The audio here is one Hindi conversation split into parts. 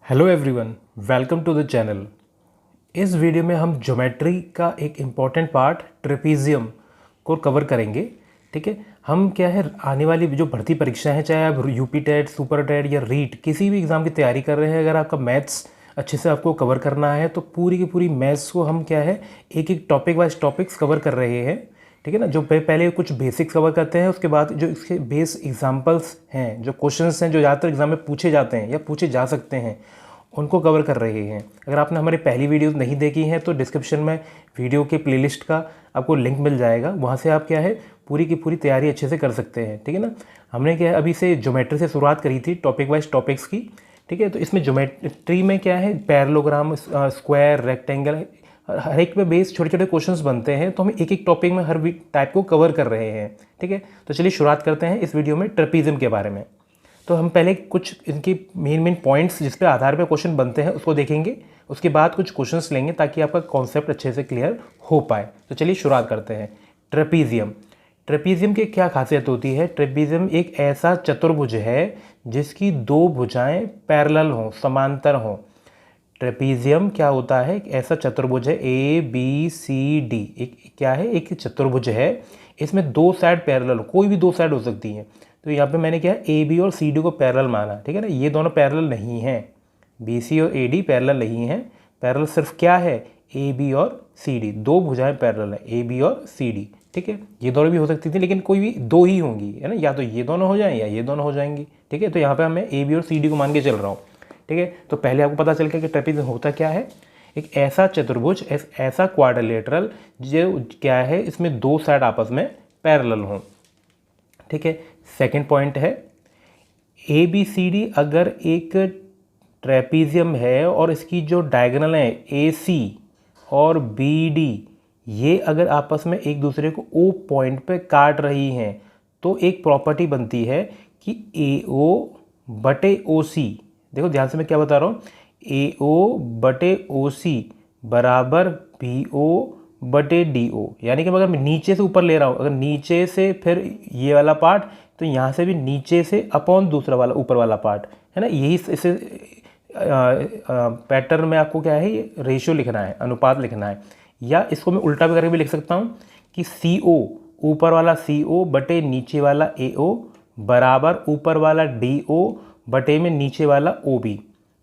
Hello everyone, welcome to the channel. इस वीडियो में हम ज्योमेट्री का एक इम्पॉर्टेंट पार्ट ट्रेपीजियम को कवर करेंगे। ठीक है, हम क्या है आने वाली जो भर्ती परीक्षा है, चाहे आप यूपी टेट, सुपर टेट या रीट किसी भी एग्ज़ाम की तैयारी कर रहे हैं, अगर आपका मैथ्स अच्छे से आपको कवर करना है तो पूरी की पूरी मैथ्स को हम क्या है एक एक टॉपिक वाइज टॉपिक्स कवर कर रहे हैं। ठीक है ना, जो पहले कुछ बेसिक्स कवर करते हैं, उसके बाद जो इसके बेस एग्जांपल्स हैं, जो क्वेश्चंस हैं जो ज़्यादातर एग्जाम में पूछे जाते हैं या पूछे जा सकते हैं, उनको कवर कर रहे हैं। अगर आपने हमारी पहली वीडियोस नहीं देखी हैं तो डिस्क्रिप्शन में वीडियो के प्लेलिस्ट का आपको लिंक मिल जाएगा, वहाँ से आप क्या है पूरी की पूरी तैयारी अच्छे से कर सकते हैं। ठीक है ना, हमने क्या है अभी से ज्योमेट्री से शुरुआत करी थी, टॉपिक वाइज टॉपिक्स की। ठीक है, तो इसमें ज्योमेट्री में क्या है पैरेललोग्राम, स्क्वायर, रेक्टेंगल, हर एक पे बेस छोटे छोटे क्वेश्चंस बनते हैं, तो हम एक एक टॉपिक में हर टाइप को कवर कर रहे हैं। ठीक है, तो चलिए शुरुआत करते हैं इस वीडियो में ट्रेपीजियम के बारे में। तो हम पहले कुछ इनकी मेन पॉइंट्स जिस पे आधार पे क्वेश्चन बनते हैं उसको देखेंगे, उसके बाद कुछ क्वेश्चंस लेंगे ताकि आपका कॉन्सेप्ट अच्छे से क्लियर हो पाए। तो चलिए शुरुआत करते हैं। ट्रेपीजियम, ट्रेपीजियम की क्या खासियत होती है? ट्रेपीजियम एक ऐसा चतुर्भुज है जिसकी दो भुजाएं पैरेलल हों, समांतर हों। ट्रेपीजियम क्या होता है? एक ऐसा चतुर्भुज है, ए बी सी डी, एक क्या है एक चतुर्भुज है, इसमें दो साइड पैरेलल, कोई भी दो साइड हो सकती हैं। तो यहाँ पे मैंने क्या है ए बी और सी डी को पैरेलल माना। ठीक है ना, ये दोनों पैरेलल नहीं हैं, बी सी और ए डी पैरेलल नहीं हैं। पैरेलल सिर्फ क्या है ए बी और सी डी, दो भुजाएं पैरेलल है ए बी और सी डी। ठीक है, ये दोनों भी हो सकती थी लेकिन कोई भी दो ही होंगी, है ना, या तो ये दोनों हो जाएं या ये दोनों हो जाएंगी। ठीक है, तो यहाँ पे मैं ए बी और सी डी को मान के चल रहा हूँ। ठीक है, तो पहले आपको पता चल गया कि ट्रेपीजियम होता क्या है। एक ऐसा चतुर्भुज, ऐसा क्वाड्रिलेटरल जो क्या है इसमें दो साइड आपस में पैरेलल हों। ठीक है, सेकंड पॉइंट है ए बी सी डी अगर एक ट्रेपीजियम है और इसकी जो डायगोनल है ए सी और बी डी, ये अगर आपस में एक दूसरे को ओ पॉइंट पे काट रही हैं तो एक प्रॉपर्टी बनती है कि ए ओ बटे ओ सी, देखो ध्यान से मैं क्या बता रहा हूँ, ए ओ बटे ओ सी बराबर बी ओ बटे डी ओ। यानी कि अगर मैं नीचे से ऊपर ले रहा हूँ, अगर नीचे से फिर ये वाला पार्ट, तो यहाँ से भी नीचे से अपॉन दूसरा वाला ऊपर वाला पार्ट, है ना। यही इसे पैटर्न में आपको क्या है ये रेशियो लिखना है, अनुपात लिखना है। या इसको मैं उल्टा भी करके भी लिख सकता हूँ कि सी ओ, ऊपर वाला सी ओ बटे नीचे वाला ए ओ बराबर ऊपर वाला डी ओ बटे में नीचे वाला ओ बी।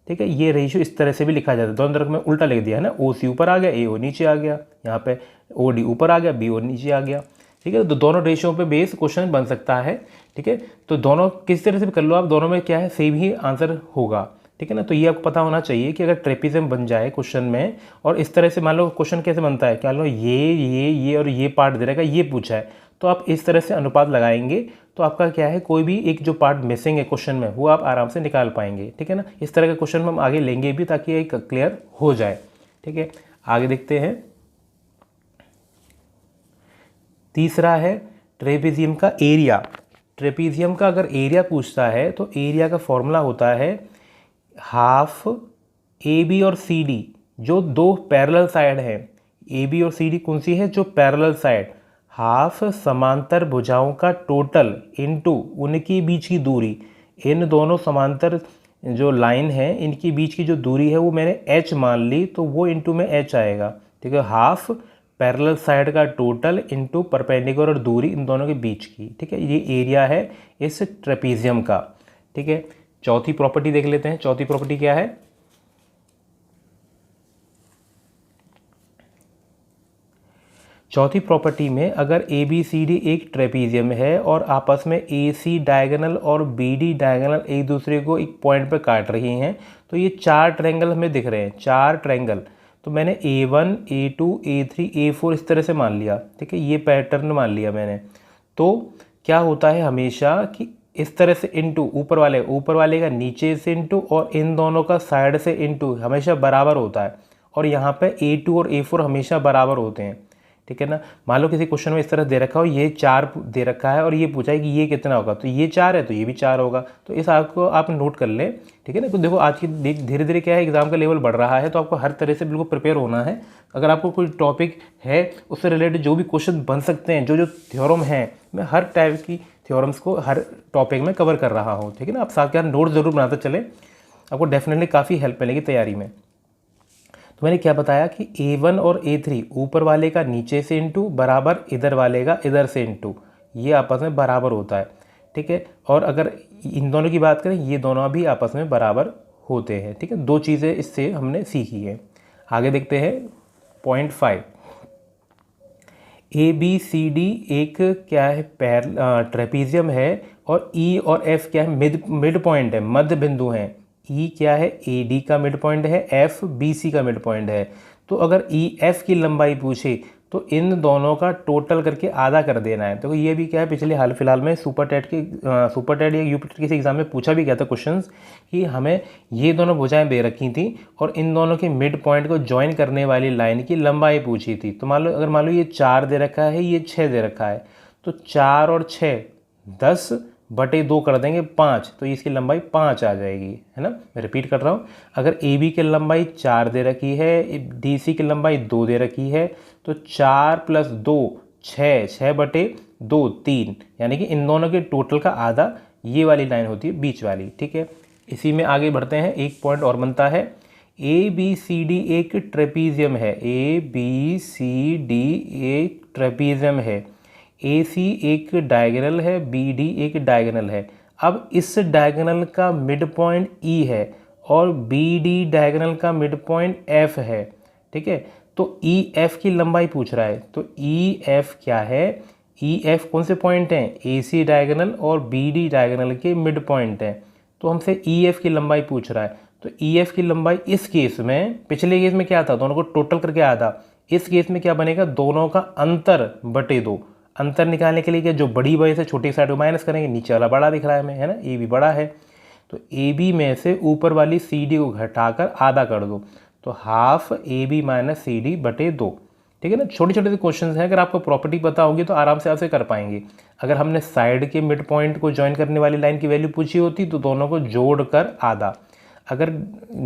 ठीक है, ये रेशियो इस तरह से भी लिखा जाता है। दोनों तरफ में उल्टा लिख दिया है ना, ओ सी ऊपर आ गया, ए ओ नीचे आ गया, यहाँ पे ओ डी ऊपर आ गया, बी ओ नीचे आ गया। ठीक है, तो दोनों रेशियो पे बेस क्वेश्चन बन सकता है। ठीक है, तो दोनों किस तरह से भी कर लो आप, दोनों में क्या है सेम ही आंसर होगा। ठीक है ना, तो ये आपको पता होना चाहिए कि अगर ट्रेपीजियम बन जाए क्वेश्चन में, और इस तरह से मान लो क्वेश्चन कैसे बनता है, क्या लो ये और ये पार्ट दे रखा है, ये पूछा है, तो आप इस तरह से अनुपात लगाएंगे तो आपका क्या है कोई भी एक जो पार्ट मिसिंग है क्वेश्चन में वो आप आराम से निकाल पाएंगे। ठीक है ना, इस तरह के क्वेश्चन हम आगे लेंगे भी ताकि ये क्लियर हो जाए। ठीक है, आगे देखते हैं। तीसरा है ट्रेपीजियम का एरिया। ट्रेपीजियम का अगर एरिया पूछता है तो एरिया का फॉर्मूला होता है हाफ ए बी और सी डी, जो दो पैरेलल साइड हैं, ए बी और सी डी कौन सी है, जो पैरेलल साइड, हाफ समांतर भुजाओं का टोटल इनटू उनके बीच की दूरी। इन दोनों समांतर जो लाइन है इनके बीच की जो दूरी है वो मैंने h मान ली, तो वो इनटू में h आएगा। ठीक है, हाफ पैरेलल साइड का टोटल इनटू परपेंडिकुलर दूरी इन दोनों के बीच की। ठीक है, ये एरिया है इस ट्रेपीजियम का। ठीक है, चौथी प्रॉपर्टी देख लेते हैं। चौथी प्रॉपर्टी क्या है? चौथी प्रॉपर्टी में अगर ए बी सी डी एक ट्रेपीजियम है और आपस में ए सी डायगोनल और बी डी डायगोनल एक दूसरे को एक पॉइंट पर काट रही हैं, तो ये चार ट्रायंगल हमें दिख रहे हैं, चार ट्रायंगल। तो मैंने A1, A2, A3, A4 इस तरह से मान लिया। ठीक है, ये पैटर्न मान लिया मैंने। तो क्या होता है हमेशा कि इस तरह से इनटू ऊपर वाले का नीचे से इनटू और इन दोनों का साइड से इनटू हमेशा बराबर होता है, और यहाँ पे A2 और A4 हमेशा बराबर होते हैं। ठीक है ना, मान लो किसी क्वेश्चन में इस तरह दे रखा हो, ये 4 दे रखा है और ये पूछा है कि ये कितना होगा, तो ये 4 है तो ये भी 4 होगा। तो इस आपको आप नोट कर लें। ठीक है ना, तो देखो आज की धीरे धीरे क्या है एग्जाम का लेवल बढ़ रहा है, तो आपको हर तरह से बिल्कुल प्रिपेयर होना है। अगर आपको कोई टॉपिक है उससे रिलेटेड जो भी क्वेश्चन बन सकते हैं, जो थ्योरम है, मैं हर टाइप की थ्योरम्स को हर टॉपिक में कवर कर रहा हूँ। ठीक है ना, आप साथ के नोट ज़रूर बनाते चलें। आपको डेफिनेटली काफ़ी हेल्प मिलेगी तैयारी में। तो मैंने क्या बताया कि A1 और A3 ऊपर वाले का नीचे से इंटू बराबर इधर वाले का इधर से इंटू, ये आपस में बराबर होता है, ठीक है। और अगर इन दोनों की बात करें, ये दोनों भी आपस में बराबर होते हैं, ठीक है। दो चीज़ें इससे हमने सीखी है। आगे देखते हैं पॉइंट 5। ABCD एक क्या है, ट्रेपीजियम है, और E और F क्या है, मिड पॉइंट है, मध्य बिंदु है। E क्या है, AD का मिड पॉइंट है, F BC का मिड पॉइंट है। तो अगर EF की लंबाई पूछे तो इन दोनों का टोटल करके आधा कर देना है। तो ये भी क्या है, पिछले हाल फिलहाल में सुपर टेट या यूपी टेट किसी एग्जाम में पूछा भी गया था क्वेश्चंस कि हमें ये दोनों भुजाएं दे रखी थी और इन दोनों के मिड पॉइंट को ज्वाइन करने वाली लाइन की लंबाई पूछी थी। तो मान लो ये 4 दे रखा है, ये 6 दे रखा है, तो 4 और 6 10/2 कर देंगे 5, तो इसकी लंबाई 5 आ जाएगी, है ना। मैं रिपीट कर रहा हूँ, अगर AB की लंबाई 4 दे रखी है, DC की लंबाई 2 दे रखी है, तो 4 + 2 6, 6/2 3, यानी कि इन दोनों के टोटल का आधा ये वाली लाइन होती है, बीच वाली, ठीक है। इसी में आगे बढ़ते हैं, एक पॉइंट और बनता है। ABCD एक ट्रेपीजियम है, ABCD एक ट्रेपीजियम है, AC एक डायगोनल है, BD एक डायगोनल है। अब इस डायगोनल का मिड पॉइंट E है और BD डायगोनल का मिड पॉइंट F है, ठीक है। तो EF की लंबाई पूछ रहा है, तो EF क्या है, EF कौन से पॉइंट हैं, AC डायगोनल और BD डायगोनल के मिड पॉइंट हैं। तो हमसे EF की लंबाई पूछ रहा है, तो EF की लंबाई इस केस में, पिछले केस में क्या था, दोनों को टोटल करके आधा, इस केस में क्या बनेगा, दोनों का अंतर बटे 2। अंतर निकालने के लिए क्या, जो बड़ी वजह से छोटी साइड को माइनस करेंगे, नीचे वाला बड़ा दिख रहा है हमें, है ना, AB बड़ा है, तो AB में से ऊपर वाली CD को घटाकर आधा कर दो, तो हाफ AB - CD/2, ठीक है ना। छोटे छोटे से क्वेश्चन हैं, अगर आपको प्रॉपर्टी पता होगी तो आराम से आपसे कर पाएंगे। अगर हमने साइड के मिड पॉइंट को ज्वाइन करने वाली लाइन की वैल्यू पूछी होती तो दोनों को जोड़कर आधा, अगर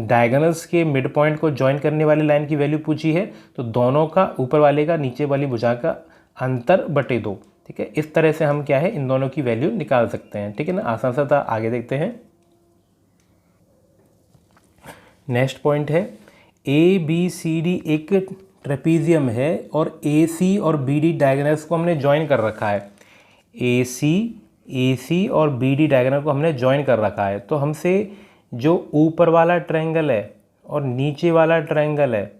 डायगोनल्स के मिड पॉइंट को ज्वाइन करने वाली लाइन की वैल्यू पूछी है तो दोनों का ऊपर वाले का नीचे वाली भुजा का अंतर बटे 2, ठीक है। इस तरह से हम क्या है, इन दोनों की वैल्यू निकाल सकते हैं, ठीक है ना, आसान सा था। आगे देखते हैं, नेक्स्ट पॉइंट है, ABCD एक ट्रेपीजियम है और AC और BD डायगोनल्स को हमने ज्वाइन कर रखा है, AC और BD डायगोनल को हमने ज्वाइन कर रखा है। तो हमसे जो ऊपर वाला ट्रायंगल है और नीचे वाला ट्रायंगल है,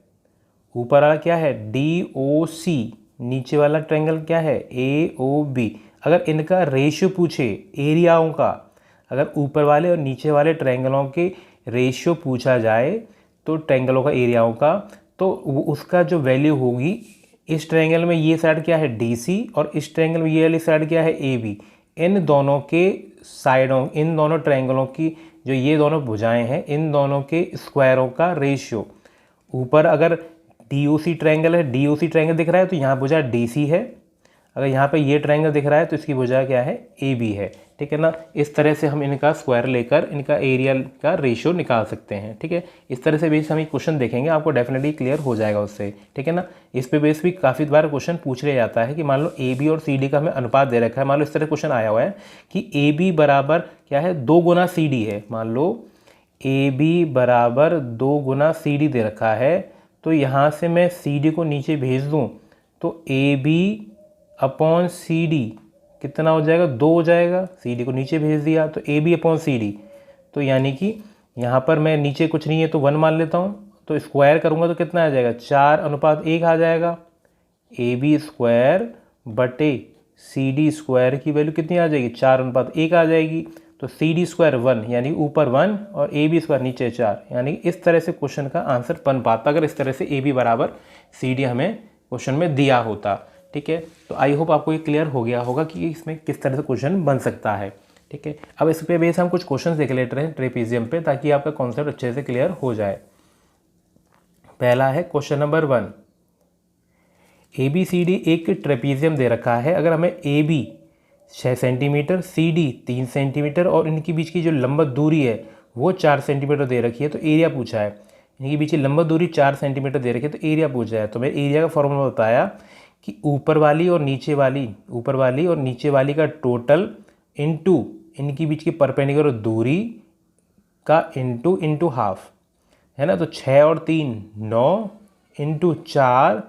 ऊपर वाला क्या है DOC, नीचे वाला ट्रायंगल क्या है AOB, अगर इनका रेशियो पूछे एरियाओं का, अगर ऊपर वाले और नीचे वाले ट्रायंगलों के रेशियो पूछा जाए तो ट्रायंगलों का एरियाओं का, तो उसका जो वैल्यू होगी, इस ट्रायंगल में ये साइड क्या है DC और इस ट्रायंगल में ये वाली साइड क्या है AB, इन दोनों के साइडों, इन दोनों ट्रायंगलों की जो ये दोनों भुजाएं हैं, इन दोनों के स्क्वायरों का रेशियो, ऊपर अगर DOC ट्रायंगल है, DOC ट्रायंगल दिख रहा है तो यहाँ भुजा DC है, अगर यहाँ पे ये ट्रायंगल दिख रहा है तो इसकी भुजा क्या है AB है, ठीक है ना। इस तरह से हम इनका स्क्वायर लेकर इनका एरिया का रेशियो निकाल सकते हैं, ठीक है। इस तरह से बेस हम एक क्वेश्चन देखेंगे, आपको डेफिनेटली क्लियर हो जाएगा उससे, ठीक है ना। इस पे बेस भी काफ़ी बार क्वेश्चन पूछ लिया जाता है कि मान लो AB और CD का हमें अनुपात दे रखा है, मान लो इस तरह क्वेश्चन आया हुआ है कि AB बराबर क्या है 2 गुना CD है, मान लो AB बराबर 2 गुना CD दे रखा है, तो यहाँ से मैं CD को नीचे भेज दूँ तो AB/CD कितना हो जाएगा, 2 हो जाएगा, CD को नीचे भेज दिया तो AB/CD, तो यानी कि यहाँ पर मैं नीचे कुछ नहीं है तो 1 मान लेता हूँ, तो स्क्वायर करूँगा तो कितना आ जाएगा 4:1 आ जाएगा। AB² की वैल्यू कितनी आ जाएगी 4:1 आ जाएगी, तो CD² 1 यानी ऊपर 1 और AB² नीचे 4, यानी इस तरह से क्वेश्चन का आंसर बन पाता अगर इस तरह से AB बराबर CD हमें क्वेश्चन में दिया होता, ठीक है। तो आई होप आपको ये क्लियर हो गया होगा कि इसमें किस तरह से क्वेश्चन बन सकता है, ठीक है। अब इस पे बेस हम कुछ क्वेश्चन देख लेते हैं ट्रेपीजियम पे, ताकि आपका कॉन्सेप्ट अच्छे से क्लियर हो जाए। पहला है क्वेश्चन नंबर 1, ABCD एक ट्रेपीजियम दे रखा है, अगर हमें AB 6 सेंटीमीटर, CD 3 सेंटीमीटर और इनके बीच की जो लंबत दूरी है वो 4 सेंटीमीटर दे रखी है, तो एरिया पूछा है। इनके बीच की लंबत दूरी 4 सेंटीमीटर दे रखी है तो एरिया पूछा है। तो मैं एरिया का फॉर्मूला बताया कि ऊपर वाली और नीचे वाली का टोटल इनटू इनके बीच की परपेंडिकुलर दूरी का इंटू हाफ, है ना। तो 6 और 3 9 इंटू 4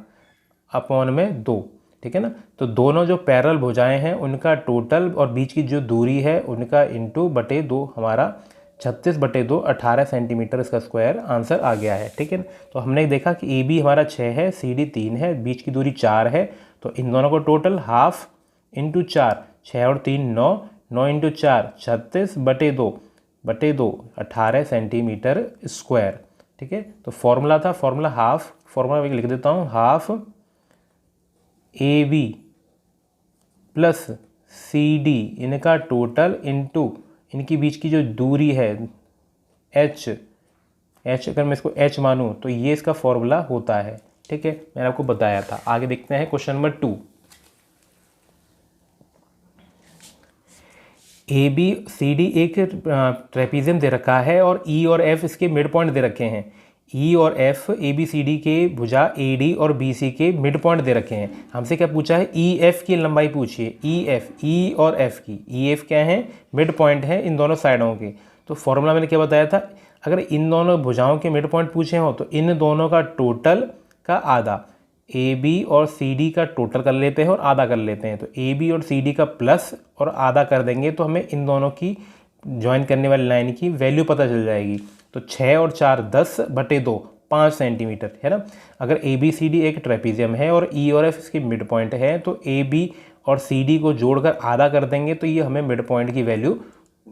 अपॉन में 2, ठीक है ना। तो दोनों जो पैरेलल भुजाएं हैं उनका टोटल और बीच की जो दूरी है उनका इंटू बटे 2, हमारा 36/2 18 सेंटीमीटर इसका स्क्वायर आंसर आ गया है, ठीक है ना। तो हमने देखा कि ए बी हमारा 6 है, सी डी 3 है, बीच की दूरी 4 है, तो इन दोनों को टोटल हाफ इंटू 4, 6 और 3 9, 9 इंटू 4 36/2 18 सेंटीमीटर स्क्वायर, ठीक है। तो फॉर्मूला था, फॉर्मूला हाफ, फॉर्मूला मैं लिख देता हूँ, half A B plus C D इनका टोटल इंटू इनकी बीच की जो दूरी है एच अगर मैं इसको एच मानूँ तो ये इसका फॉर्मूला होता है, ठीक है। मैंने आपको बताया था। आगे देखते हैं question number 2। A B C D एक ट्रेपीजियम दे रखा है और ई और एफ इसके मिड पॉइंट दे रखे हैं। ई और F A B C D के भुजा ए डी और बी सी के मिड पॉइंट दे रखे हैं। हमसे क्या पूछा है, ई एफ की लंबाई पूछिए। ई एफ, ई और एफ की, ई एफ क्या है, मिड पॉइंट है इन दोनों साइडों के। तो फॉर्मूला मैंने क्या बताया था, अगर इन दोनों भुजाओं के मिड पॉइंट पूछे हो तो इन दोनों का टोटल का आधा, ए बी और सी डी का टोटल कर लेते हैं और आधा कर लेते हैं। तो ए बी और सी डी का प्लस और आधा कर देंगे तो हमें इन दोनों की ज्वाइन करने वाली लाइन की वैल्यू पता चल जाएगी। तो 6 और 4 10/2 5 सेंटीमीटर, है ना। अगर ए बी सी डी एक ट्रेपीजियम है और ई और एफ इसकी मिड पॉइंट है तो ए बी और सी डी को जोड़कर आधा कर देंगे तो ये हमें मिड पॉइंट की वैल्यू,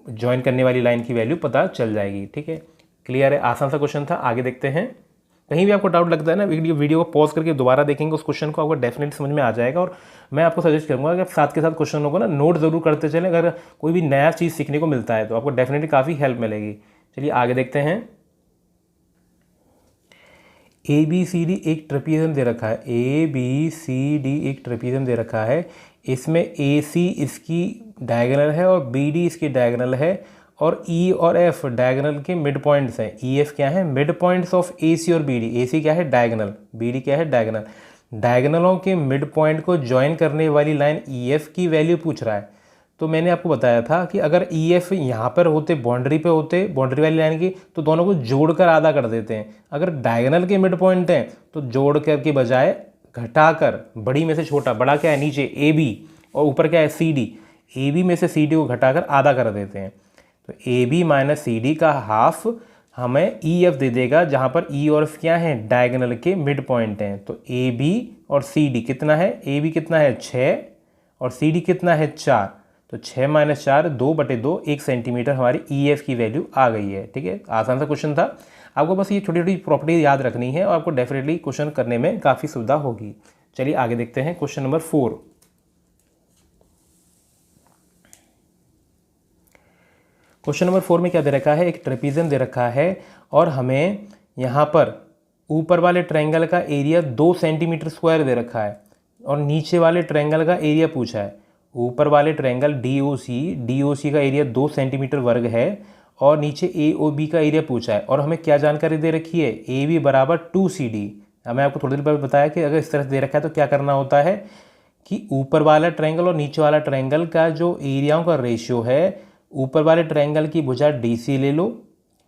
ज्वाइन करने वाली लाइन की वैल्यू पता चल जाएगी, ठीक है। क्लियर है, आसान सा क्वेश्चन था। आगे देखते हैं। कहीं भी आपको डाउट लगता है ना, वीडियो को पॉज करके दोबारा देखेंगे उस क्वेश्चन को, आपको डेफिनेटली समझ में आ जाएगा। और मैं आपको सजेस्ट करूंगा कि आप साथ के साथ क्वेश्चनों को ना नोट ज़रूर करते चलें। अगर कोई भी नया चीज़ सीखने को मिलता है तो आपको डेफिनेटली काफ़ी हेल्प मिलेगी। चलिए आगे देखते हैं। ए बी सी डी एक ट्रेपीजियम दे रखा है, ए बी सी डी एक ट्रेपीजियम दे रखा है। इसमें ए सी इसकी डायगोनल है और बी डी इसकी डायगोनल है और ई और एफ डायगोनल के मिड पॉइंट्स हैं। ई एफ क्या है, मिड पॉइंट्स ऑफ ए सी और बी डी। ए सी क्या है, डायगोनल, बी डी क्या है, डायगोनल। डायगोनलों के मिड पॉइंट को ज्वाइन करने वाली लाइन ई एफ की वैल्यू पूछ रहा है। तो मैंने आपको बताया था कि अगर ई एफ यहाँ पर होते, बाउंड्री पे होते, बाउंड्री वाली लाइन की, तो दोनों को जोड़कर आधा कर देते हैं। अगर डायगोनल के मिड पॉइंट हैं तो जोड़ कर के बजाय घटाकर, बड़ी में से छोटा, बड़ा क्या है नीचे ए बी और ऊपर क्या है सी डी, ए बी में से सी डी को घटाकर आधा कर देते हैं। तो A B minus C D का हाफ हमें ई एफ दे देगा, जहाँ पर ई और एफ क्या है, डायगोनल के मिड पॉइंट हैं। तो ए बी और सी डी कितना है, ए बी कितना है 6 और सी डी कितना है 4। तो 6 - 4 2/2 1 सेंटीमीटर हमारी ई एफ की वैल्यू आ गई है, ठीक है। आसान सा क्वेश्चन था। आपको बस ये छोटी छोटी प्रॉपर्टी याद रखनी है और आपको डेफिनेटली क्वेश्चन करने में काफ़ी सुविधा होगी। चलिए आगे देखते हैं क्वेश्चन नंबर 4। क्वेश्चन नंबर 4 में क्या दे रखा है, एक ट्रेपीजियम दे रखा है और हमें यहाँ पर ऊपर वाले ट्रायंगल का एरिया 2 सेंटीमीटर स्क्वायर दे रखा है और नीचे वाले ट्रायंगल का एरिया पूछा है। ऊपर वाले ट्रायंगल DOC का एरिया 2 सेंटीमीटर वर्ग है और नीचे AOB का एरिया पूछा है। और हमें क्या जानकारी दे रखी है, AB बराबर 2CD। हमें आपको थोड़ी देर पहले बताया कि अगर इस तरह से दे रखा है तो क्या करना होता है कि ऊपर वाला ट्रायंगल और नीचे वाला ट्रायंगल का जो एरियाओं का रेशियो है, ऊपर वाले ट्रायंगल की भुजा DC ले लो,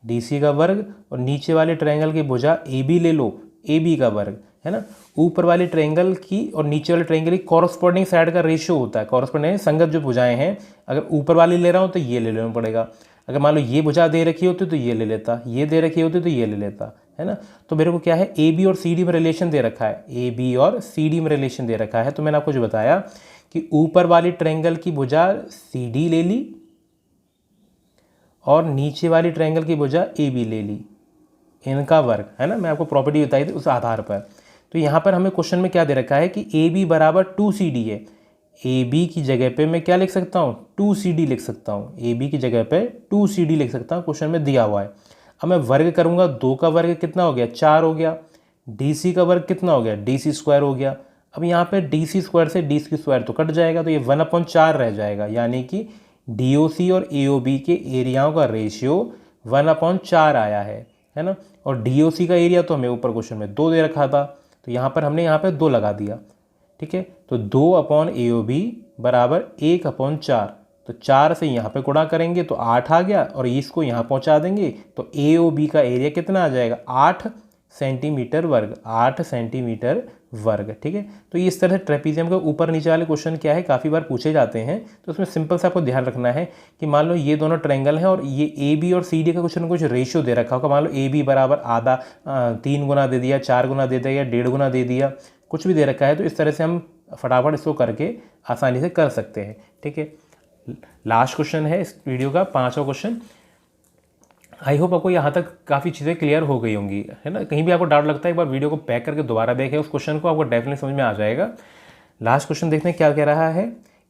DC का वर्ग, और नीचे वाले ट्रायंगल की भुजा AB ले लो, AB का वर्ग, है ना। ऊपर वाले ट्रायंगल की और नीचे वाले ट्रायंगल की कॉरस्पॉन्डिंग साइड का रेशियो होता है। कॉरस्पॉन्डिंग संगत जो भुजाएं हैं, अगर ऊपर वाली ले रहा हूँ तो ये ले लेना पड़ेगा। अगर मान लो ये भुजा दे रखी होती तो ये ले लेता, ये दे रखी होती तो ये ले लेता, है ना। तो मेरे को क्या है, AB और CD में रिलेशन दे रखा है, AB और CD में रिलेशन दे रखा है। तो मैंने आपको जो बताया कि ऊपर वाली ट्रायंगल की भुजा CD ले ली और नीचे वाली ट्रायंगल की भुजा AB ले ली, इनका वर्ग, है ना। मैं आपको प्रॉपर्टी बताई थी उस आधार पर। तो यहाँ पर हमें क्वेश्चन में क्या दे रखा है कि AB बराबर 2CD है। AB की जगह पे मैं क्या लिख सकता हूँ, 2CD लिख सकता हूँ। AB की जगह पे 2CD लिख सकता हूँ, क्वेश्चन में दिया हुआ है। अब मैं वर्ग करूँगा, 2 का वर्ग कितना हो गया, 4 हो गया। DC का वर्ग कितना हो गया, DC स्क्वायर हो गया। अब यहाँ पे DC स्क्वायर से DC स्क्वायर तो कट जाएगा, तो ये 1/4 रह जाएगा, यानी कि DOC और AOB के एरियाओं का रेशियो 1/4 आया है ना। और DOC का एरिया तो हमें ऊपर क्वेश्चन में 2 दे रखा था, तो यहाँ पर हमने यहाँ पे 2 लगा दिया, ठीक है। तो 2/AOB बराबर 1/4। तो 4 से यहाँ पे गुणा करेंगे तो 8 आ गया, और इसको यहाँ पहुँचा देंगे तो ए ओ बी का एरिया कितना आ जाएगा, 8 सेंटीमीटर वर्ग, 8 सेंटीमीटर वर्ग। ठीक है, तो इस तरह से ट्रेपीजियम के ऊपर नीचे वाले क्वेश्चन क्या है काफ़ी बार पूछे जाते हैं। तो उसमें सिंपल सा आपको ध्यान रखना है कि मान लो ये दोनों ट्रायंगल हैं और ये ए बी और सी डी का कुछ ना कुछ रेशियो दे रखा होगा। मान लो ए बी बराबर आधा 3 गुना दे दिया, 4 गुना दे दिया, 1.5 गुना दे दिया, कुछ भी दे रखा है। तो इस तरह से हम फटाफट इसको करके आसानी से कर सकते हैं। ठीक है, लास्ट क्वेश्चन है इस वीडियो का, 5वां क्वेश्चन। आई होप आपको यहाँ तक काफ़ी चीज़ें क्लियर हो गई होंगी, है ना। कहीं भी आपको डाउट लगता है एक बार वीडियो को बैक करके दोबारा देखें उस क्वेश्चन को, आपको डेफिनेटली समझ में आ जाएगा। लास्ट क्वेश्चन देखते हैं क्या कह रहा है।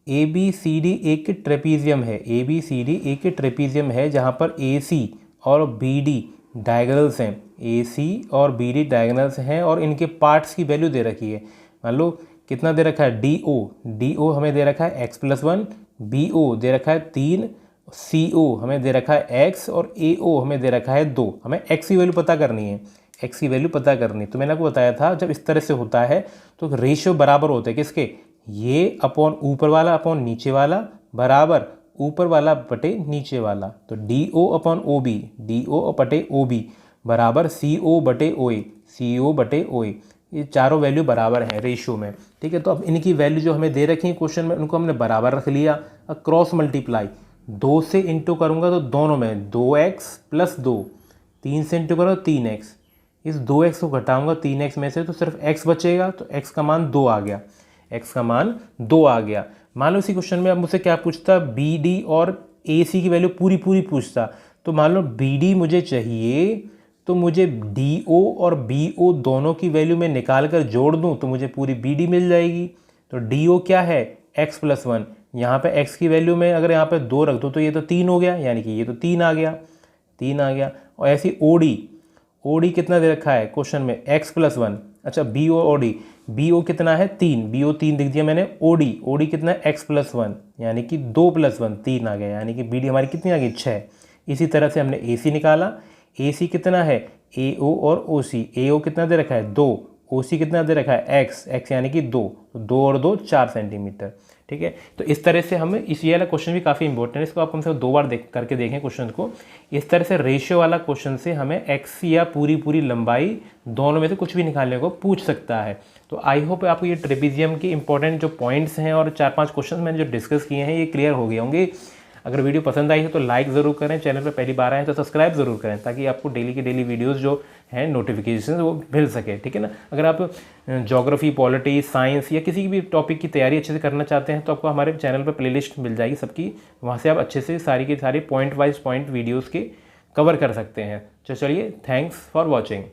ए बी सी डी एक ट्रेपीजियम है, ए बी सी डी एक ट्रेपीजियम है जहाँ पर ए सी और बी डी डायगोनल्स हैं, ए सी और बी डी डायगोनल्स हैं और इनके पार्ट्स की वैल्यू दे रखी है। मान लो कितना दे रखा है, डी ओ हमें दे रखा है x+1, बी ओ दे रखा है 3, सी ओ हमें दे रखा है x और ए ओ हमें दे रखा है 2। हमें x की वैल्यू पता करनी है, x की वैल्यू पता करनी। तो मैंने आपको बताया था जब इस तरह से होता है तो रेशियो बराबर होते हैं किसके, ये अपॉन ऊपर वाला अपॉन नीचे वाला बराबर ऊपर वाला बटे नीचे वाला। तो D O upon O B, D O बटे ओ बी बराबर सी ओ बटे ओ ए, सी ओ बटे ओ ए। ये चारों वैल्यू बराबर हैं रेशियो में। ठीक है, तो अब इनकी वैल्यू जो हमें दे रखी है क्वेश्चन में उनको हमने बराबर रख लिया। अब क्रॉस मल्टीप्लाई 2 से इंटू करूँगा तो दोनों में 2x + 2, 3 से इंटू करो 3x, इस 2x को घटाऊंगा 3x में से तो सिर्फ x बचेगा, तो x का मान 2 आ गया, x का मान 2 आ गया। मान लो इसी क्वेश्चन में अब मुझसे क्या पूछता, बी डी और ए सी की वैल्यू पूरी पूछता। तो मान लो बी डी मुझे चाहिए तो मुझे डी ओ और बी ओ दोनों की वैल्यू में निकाल कर जोड़ दूं तो मुझे पूरी बी डी मिल जाएगी। तो डी ओ क्या है, x+1, यहाँ पे x की वैल्यू में अगर यहाँ पे 2 रख दो तो ये तो 3 हो गया, यानी कि ये तो 3 आ गया, 3 आ गया। और ऐसी ओ डी कितना दे रखा है क्वेश्चन में, x+1। अच्छा बी ओ और डी, बी ओ कितना है 3, बी ओ 3 लिख दिया मैंने। ओ डी कितना है x+1, यानी कि 2 + 1 3 आ गया, यानी कि बी डी हमारी कितनी आ गई 6। इसी तरह से हमने ए सी निकाला, ए सी कितना है, ए ओ और ओ सी, ए ओ कितना दे रखा है 2, ओ सी कितना दे रखा है x यानी कि 2, तो 2 और 2 4 सेंटीमीटर। ठीक है, तो इस तरह से हमें इस ये वाला क्वेश्चन भी काफ़ी इंपॉर्टेंट है, इसको आप कम से कम 2 बार करके देखें क्वेश्चन को। इस तरह से रेशियो वाला क्वेश्चन से हमें x या पूरी लंबाई दोनों में से कुछ भी निकालने को पूछ सकता है। तो आई होप आपको ये ट्रेपीजियम के इंपॉर्टेंट जो पॉइंट्स हैं और 4-5 क्वेश्चन मैंने जो डिस्कस किए हैं ये क्लियर हो गए होंगे। अगर वीडियो पसंद आई है तो लाइक ज़रूर करें, चैनल पर पहली बार आए तो सब्सक्राइब ज़रूर करें ताकि आपको डेली की डेली वीडियोस जो हैं नोटिफिकेशन वो मिल सके। ठीक है ना। अगर आप ज्योग्राफी, पॉलिटी, साइंस या किसी भी टॉपिक की तैयारी अच्छे से करना चाहते हैं तो आपको हमारे चैनल पर प्लेलिस्ट मिल जाएगी सबकी, वहाँ से आप अच्छे से सारी की सारी पॉइंट वाइज वीडियोज़ के कवर कर सकते हैं। तो चलिए, थैंक्स फॉर वॉचिंग।